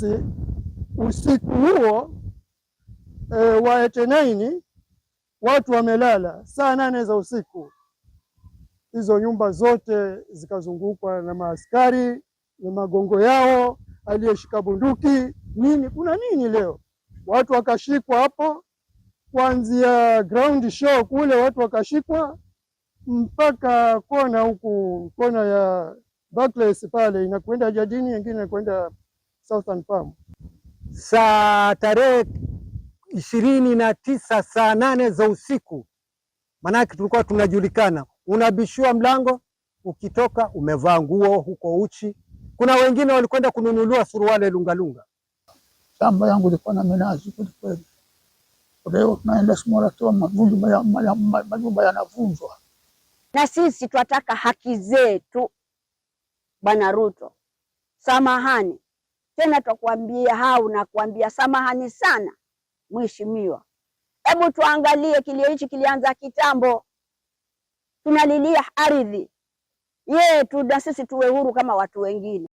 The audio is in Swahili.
basi usiku huo wa 89 watu wamelala saa 8 za usiku, hizo nyumba zote zikazungukwa na maaskari na magongo yao, aliyeshika bunduki nini, kuna nini leo? Watu wakashikwa hapo, kuanzia ground show kule watu wakashikwa mpaka kona huku, kona ya Barclays pale inakwenda Jadini, nyingine inakwenda Southern Palm. Saa tarehe 29 saa 8 za usiku, manake tulikuwa tunajulikana, unabishiwa mlango, ukitoka umevaa nguo huko uchi. Kuna wengine walikwenda kununuliwa suruali lungalunga. Shamba yangu ilikuwa na minazi kweli. Leo tunaenda Simoratoa, majumba yanavunjwa. Na sisi tunataka haki zetu. Bwana Ruto, samahani tena, twakuambia nakuambia samahani sana mheshimiwa. Hebu tuangalie, kilio hichi kilianza kitambo, tunalilia ardhi yetu na sisi tuwe huru kama watu wengine.